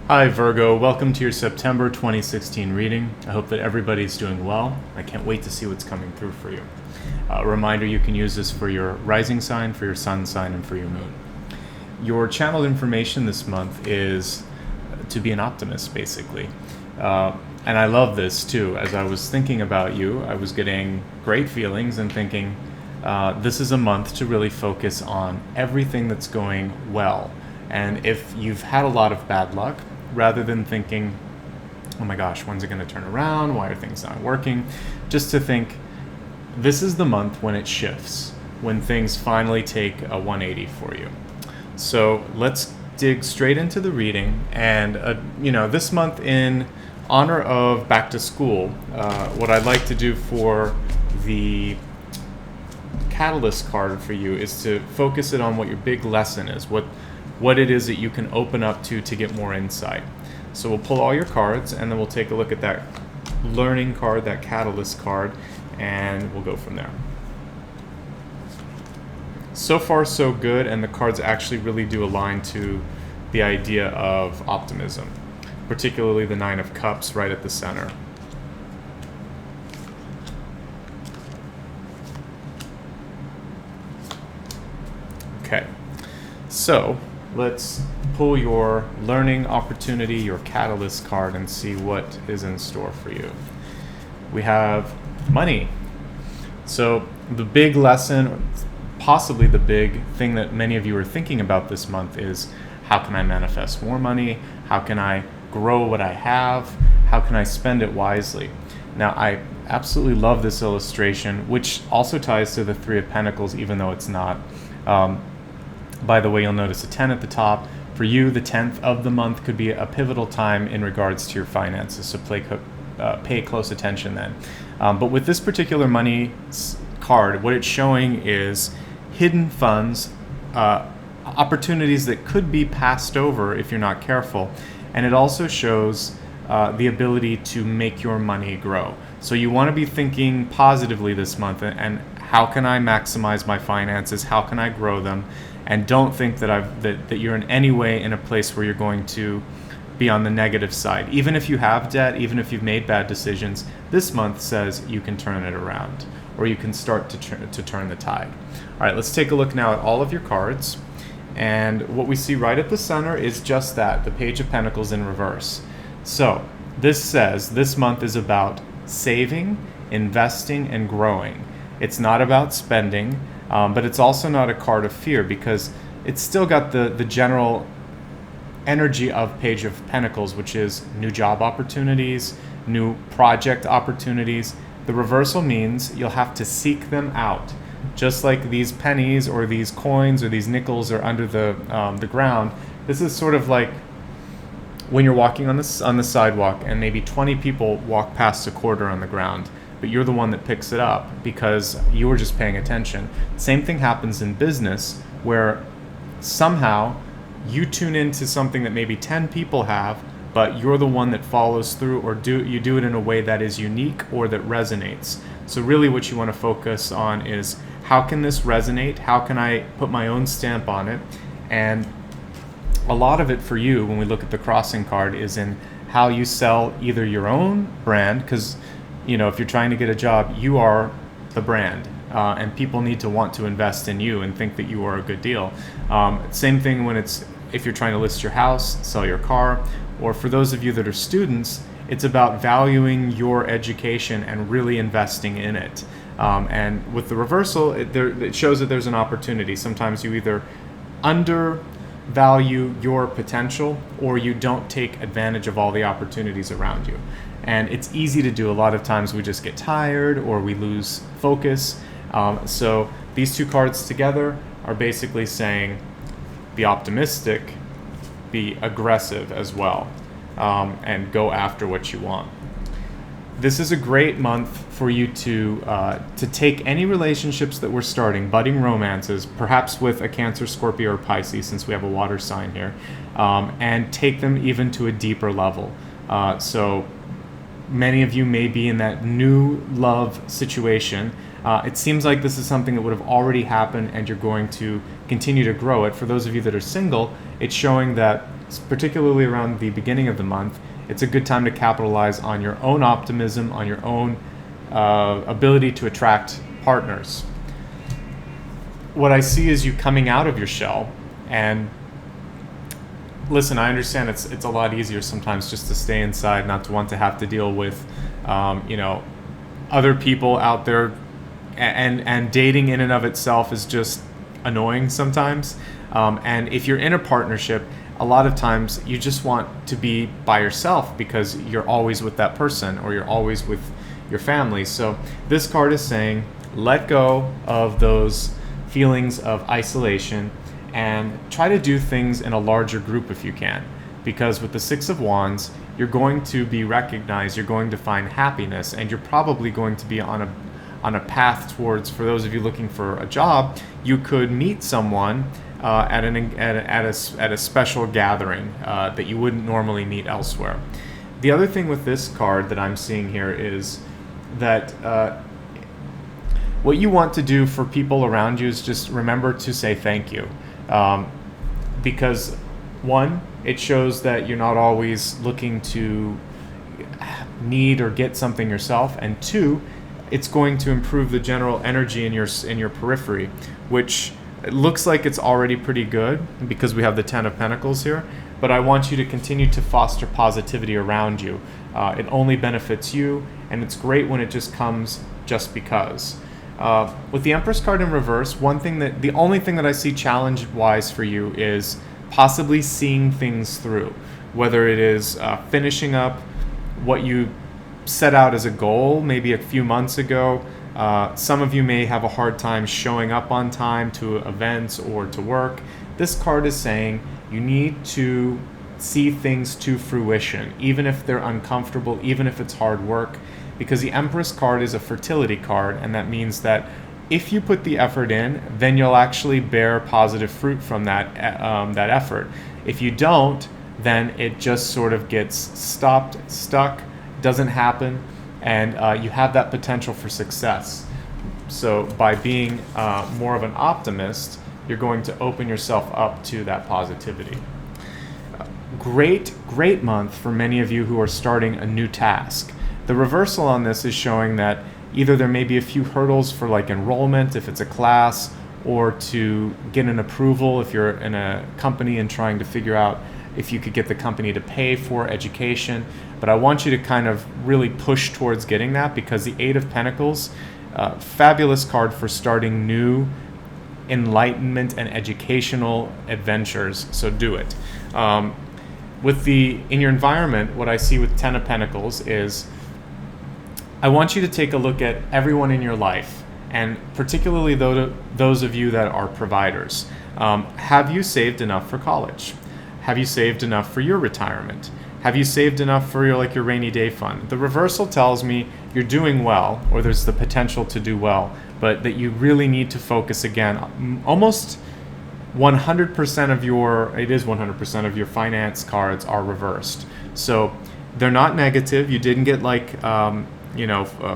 Hi Virgo, welcome to your September 2016 reading. I hope that everybody's doing well. I can't wait to see what's coming through for you. A reminder, you can use this for your rising sign, for your sun sign, and for your moon. Your channeled information this month is to be an optimist, basically. And I love this too. As I was thinking about you, I was getting great feelings and thinking this is a month to really focus on everything that's going well. And if you've had a lot of bad luck, rather than thinking, oh my gosh, when's it going to turn around? Why are things not working? Just to think, this is the month when it shifts, when things finally take a 180 for you. So let's dig straight into the reading. And, this month in honor of back to school, what I'd like to do for the catalyst card for you is to focus it on what your big lesson is, what it is that you can open up to get more insight. So we'll pull all your cards and then we'll take a look at that learning card, that catalyst card, and we'll go from there. So far so good, and the cards actually really do align to the idea of optimism, particularly the Nine of Cups right at the center. Okay, so let's pull your learning opportunity, your catalyst card, and see what is in store for you. We have money. So the big lesson, possibly the big thing that many of you are thinking about this month is, how can I manifest more money? How can I grow what I have? How can I spend it wisely? Now, I absolutely love this illustration, which also ties to the Three of Pentacles, even though it's not. By the way, you'll notice a 10 at the top. For you, the 10th of the month could be a pivotal time in regards to your finances, so pay close attention then. But with this particular money card, what it's showing is hidden funds, opportunities that could be passed over if you're not careful. And it also shows the ability to make your money grow. So you want to be thinking positively this month, and how can I maximize my finances? How can I grow them? And don't think that you're in any way in a place where you're going to be on the negative side. Even if you have debt, even if you've made bad decisions, this month says you can turn it around, or you can start to turn the tide. All right, let's take a look now at all of your cards. And what we see right at the center is just that, the Page of Pentacles in reverse. So this says this month is about saving, investing, and growing. It's not about spending. But it's also not a card of fear, because it's still got the general energy of Page of Pentacles, which is new job opportunities, new project opportunities. The reversal means you'll have to seek them out. Just like these pennies or these coins or these nickels are under the ground, this is sort of like when you're walking on the sidewalk and maybe 20 people walk past a quarter on the ground, but you're the one that picks it up because you were just paying attention. Same thing happens in business, where somehow you tune into something that maybe 10 people have, but you're the one that follows through, or you do it in a way that is unique or that resonates. So really what you want to focus on is, how can this resonate? How can I put my own stamp on it? And a lot of it for you, when we look at the crossing card, is in how you sell either your own brand, because if you're trying to get a job, you are the brand, and people need to want to invest in you and think that you are a good deal. Same thing if you're trying to list your house, sell your car, or for those of you that are students, it's about valuing your education and really investing in it. And with the reversal, it shows that there's an opportunity. Sometimes you either undervalue your potential, or you don't take advantage of all the opportunities around you. And it's easy to do. A lot of times we just get tired or we lose focus. So these two cards together are basically saying, be optimistic, be aggressive as well, and go after what you want. This is a great month for you to take any relationships that we're starting, budding romances, perhaps with a Cancer, Scorpio, or Pisces, since we have a water sign here, and take them even to a deeper level. So many of you may be in that new love situation. It seems like this is something that would have already happened, and you're going to continue to grow it. For those of you that are single, it's showing that particularly around the beginning of the month, it's a good time to capitalize on your own optimism, on your own ability to attract partners. What I see is you coming out of your shell. And listen, I understand it's a lot easier sometimes just to stay inside, not to want to have to deal with other people out there, and dating in and of itself is just annoying sometimes. And if you're in a partnership, a lot of times you just want to be by yourself because you're always with that person or you're always with your family. So this card is saying, let go of those feelings of isolation and try to do things in a larger group if you can. Because with the Six of Wands, you're going to be recognized, you're going to find happiness, and you're probably going to be on a path towards, for those of you looking for a job, you could meet someone at a special gathering that you wouldn't normally meet elsewhere. The other thing with this card that I'm seeing here is that what you want to do for people around you is just remember to say thank you. Because one, it shows that you're not always looking to need or get something yourself, and two, it's going to improve the general energy in your periphery, which it looks like it's already pretty good because we have the Ten of Pentacles here, but I want you to continue to foster positivity around you. It only benefits you, and it's great when it just comes just because. With the Empress card in reverse, the only thing that I see challenge-wise for you is possibly seeing things through, whether it is finishing up what you set out as a goal maybe a few months ago. Some of you may have a hard time showing up on time to events or to work. This card is saying you need to see things to fruition, even if they're uncomfortable, even if it's hard work, because the Empress card is a fertility card, and that means that if you put the effort in, then you'll actually bear positive fruit from that effort. If you don't, then it just sort of gets stuck, doesn't happen, and you have that potential for success. So by being more of an optimist, you're going to open yourself up to that positivity. Great month for many of you who are starting a new task. The reversal on this is showing that either there may be a few hurdles for like enrollment if it's a class, or to get an approval if you're in a company and trying to figure out if you could get the company to pay for education. But I want you to kind of really push towards getting that, because the Eight of Pentacles, fabulous card for starting new enlightenment and educational adventures, so do it. In your environment, what I see with Ten of Pentacles is I want you to take a look at everyone in your life, and particularly those of you that are providers. Have you saved enough for college? Have you saved enough for your retirement? Have you saved enough for your rainy day fund? The reversal tells me you're doing well, or there's the potential to do well, but that you really need to focus again. Almost 100% of your finance cards are reversed. So they're not negative. You didn't get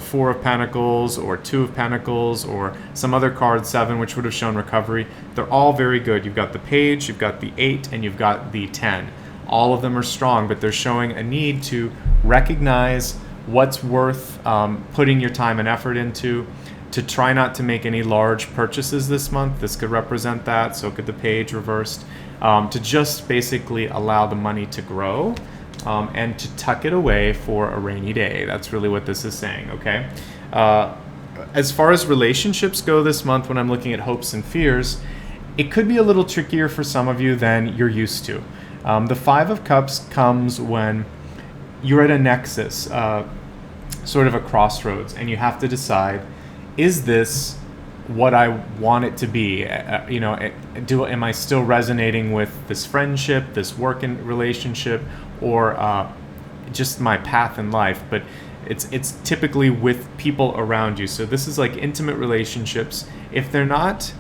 Four of Pentacles or Two of Pentacles or some other card, Seven, which would have shown recovery. They're all very good. You've got the Page, you've got the Eight, and you've got the 10. All of them are strong, but they're showing a need to recognize what's worth putting your time and effort into, to try not to make any large purchases this month. This could represent that, so could the Page reversed, to just basically allow the money to grow. And to tuck it away for a rainy day. That's really what this is saying, okay? As far as relationships go this month, when I'm looking at hopes and fears, it could be a little trickier for some of you than you're used to. The Five of Cups comes when you're at a nexus, sort of a crossroads, and you have to decide, is this what I want it to be? Am I still resonating with this friendship, this working relationship, or just my path in life? But it's typically with people around you. So this is like intimate relationships. If they're not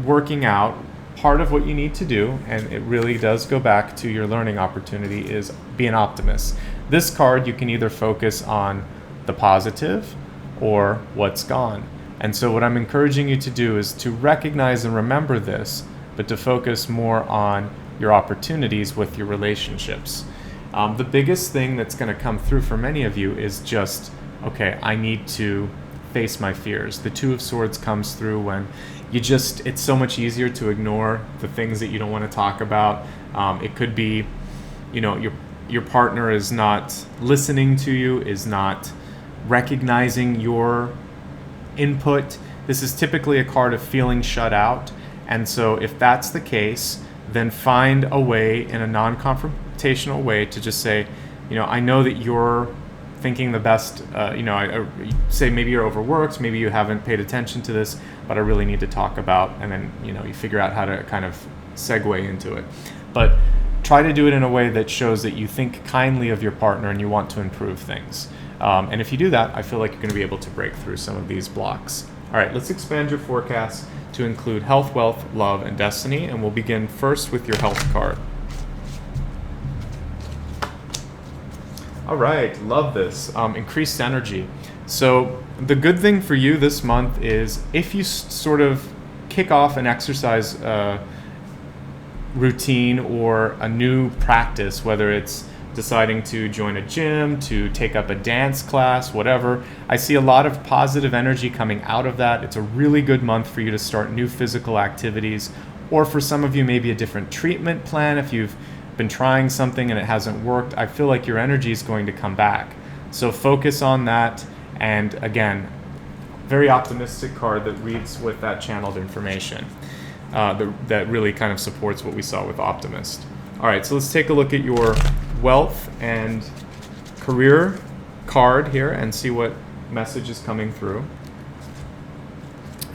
working out, part of what you need to do, and it really does go back to your learning opportunity, is be an optimist. This card, you can either focus on the positive or what's gone. And so what I'm encouraging you to do is to recognize and remember this, but to focus more on your opportunities with your relationships. The biggest thing that's going to come through for many of you is just, okay, I need to face my fears. The Two of Swords comes through when it's so much easier to ignore the things that you don't want to talk about. It could be, your partner is not listening to you, is not recognizing your input. This is typically a card of feeling shut out. And so if that's the case, then find a way in a non-confrontational way to just say, I know that you're thinking the best, I say maybe you're overworked, maybe you haven't paid attention to this, but I really need to talk about, and then, you figure out how to kind of segue into it. But try to do it in a way that shows that you think kindly of your partner and you want to improve things. And if you do that, I feel like you're going to be able to break through some of these blocks. All right, let's expand your forecast to include health, wealth, love, and destiny, and we'll begin first with your health card. All right, love this. Increased energy. So the good thing for you this month is if you sort of kick off an exercise routine or a new practice, whether it's deciding to join a gym, to take up a dance class, whatever, I see a lot of positive energy coming out of that. It's a really good month for you to start new physical activities, or for some of you, maybe a different treatment plan. If you've been trying something and it hasn't worked, I feel like your energy is going to come back. So focus on that. And again, very optimistic card that reads with that channeled information that really kind of supports what we saw with Optimist. All right, so let's take a look at your wealth and career card here and see what message is coming through.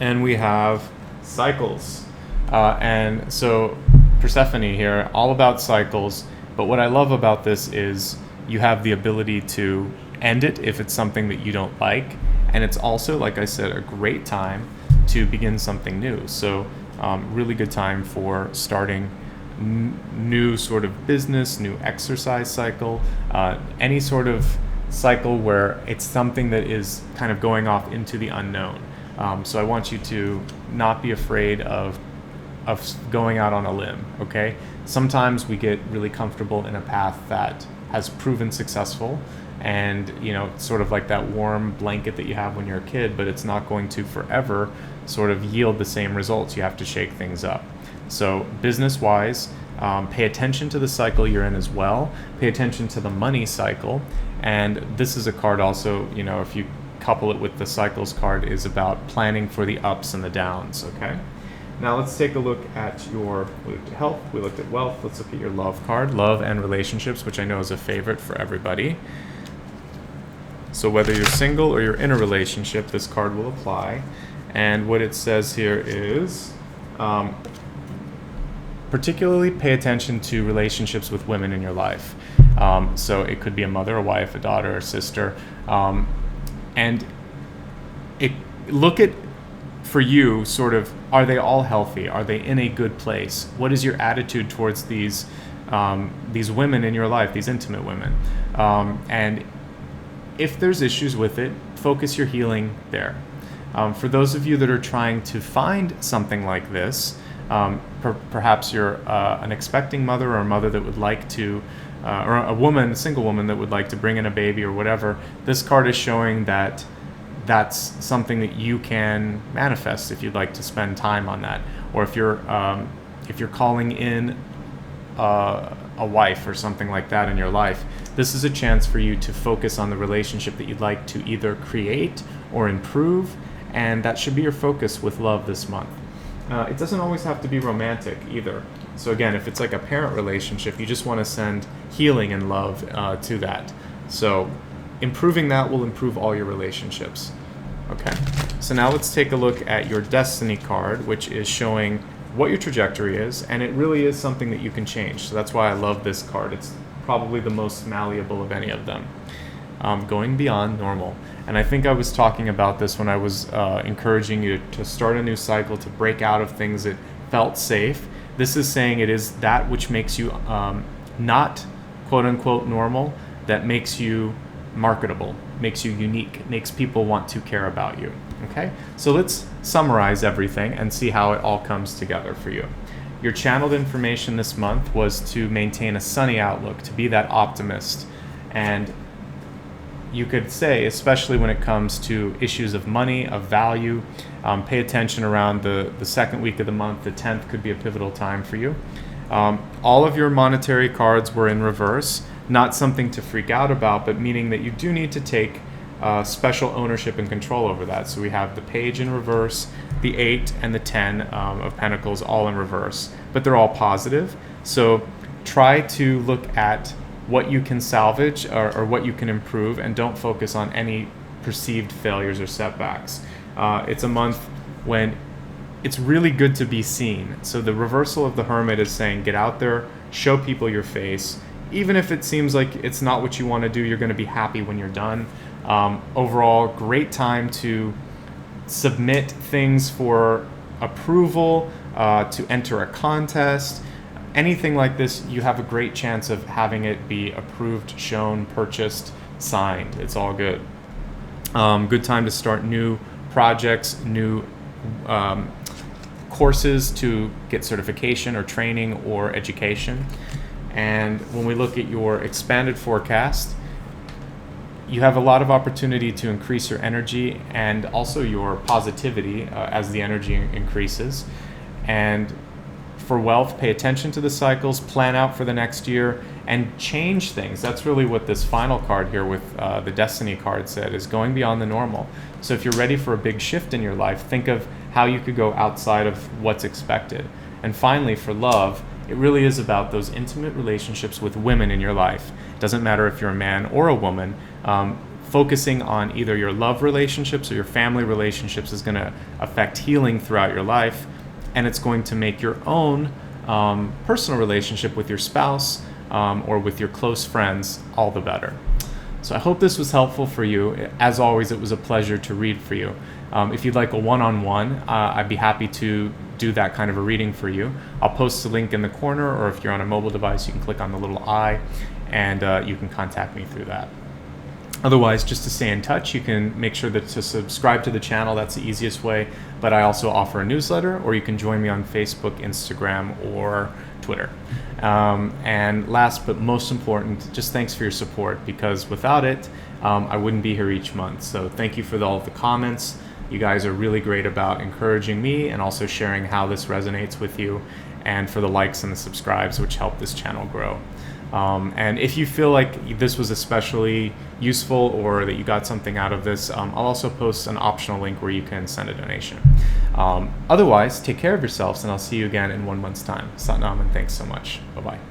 And we have cycles. And so Persephone here, all about cycles. But what I love about this is you have the ability to end it if it's something that you don't like. And it's also, like I said, a great time to begin something new. So really good time for starting new sort of business, new exercise cycle, any sort of cycle where it's something that is kind of going off into the unknown. So I want you to not be afraid of going out on a limb, okay? Sometimes we get really comfortable in a path that has proven successful, and it's sort of like that warm blanket that you have when you're a kid, but it's not going to forever sort of yield the same results. You have to shake things up. So business-wise, pay attention to the cycle you're in as well. Pay attention to the money cycle. And this is a card also, if you couple it with the cycles card, is about planning for the ups and the downs, okay? Now let's take a look at we looked at health, we looked at wealth. Let's look at your love card, love and relationships, which I know is a favorite for everybody. So whether you're single or you're in a relationship, this card will apply. And what it says here is, particularly pay attention to relationships with women in your life. So it could be a mother, a wife, a daughter, a sister. And look at, for you, sort of, are they all healthy? Are they in a good place? What is your attitude towards these women in your life, these intimate women? And if there's issues with it, focus your healing there. For those of you that are trying to find something like this, perhaps you're an expecting mother or a mother that would like to, or a single woman that would like to bring in a baby or whatever, this card is showing that that's something that you can manifest if you'd like to spend time on that. Or if you're calling in a wife or something like that in your life, this is a chance for you to focus on the relationship that you'd like to either create or improve, and that should be your focus with love this month. It doesn't always have to be romantic either. So again, if it's like a parent relationship, you just want to send healing and love to that. So improving that will improve all your relationships. Okay, so now let's take a look at your destiny card, which is showing what your trajectory is, and it really is something that you can change. So that's why I love this card. It's probably the most malleable of any of them. Going beyond normal. And I think I was talking about this when I was encouraging you to start a new cycle, to break out of things that felt safe. This is saying it is that which makes you not quote-unquote normal, that makes you marketable, makes you unique, makes people want to care about you. Okay, so let's summarize everything and see how it all comes together for you. your channeled information this month was to maintain a sunny outlook, to be that optimist. And you could say, especially when it comes to issues of money, of value, pay attention around the second week of the month. The 10th could be a pivotal time for you. All of your monetary cards were in reverse, not something to freak out about, but meaning that you do need to take special ownership and control over that. So we have the page in reverse, the 8 and the 10 of Pentacles all in reverse, but they're all positive. So try to look at what you can salvage or what you can improve, and don't focus on any perceived failures or setbacks. It's a month when it's really good to be seen. So the reversal of the Hermit is saying, get out there, show people your face. Even if it seems like it's not what you want to do, you're going to be happy when you're done. Overall, great time to submit things for approval, to enter a contest. Anything like this, you have a great chance of having it be approved, shown, purchased, signed. It's all good. Good time to start new projects, new courses to get certification or training or education. And when we look at your expanded forecast, you have a lot of opportunity to increase your energy and also your positivity as the energy increases. And for wealth, pay attention to the cycles, plan out for the next year, and change things. That's really what this final card here with the Destiny card said, is going beyond the normal. So if you're ready for a big shift in your life, think of how you could go outside of what's expected. And finally, for love, it really is about those intimate relationships with women in your life. It doesn't matter if you're a man or a woman. Focusing on either your love relationships or your family relationships is going to affect healing throughout your life. And it's going to make your own personal relationship with your spouse or with your close friends all the better. So I hope this was helpful for you. As always, it was a pleasure to read for you. If you'd like a one-on-one, I'd be happy to do that kind of a reading for you. I'll post a link in the corner, or if you're on a mobile device, you can click on the little eye and you can contact me through that. Otherwise, just to stay in touch, you can make sure that to subscribe to the channel. That's the easiest way. But I also offer a newsletter, or you can join me on Facebook, Instagram, or Twitter. And last but most important, just thanks for your support, because without it, I wouldn't be here each month. So thank you for all of the comments. You guys are really great about encouraging me and also sharing how this resonates with you, and for the likes and the subscribes, which help this channel grow. And if you feel like this was especially useful or that you got something out of this, I'll also post an optional link where you can send a donation. Otherwise, take care of yourselves, and I'll see you again in 1 month's time. Satnam, and thanks so much. Bye-bye.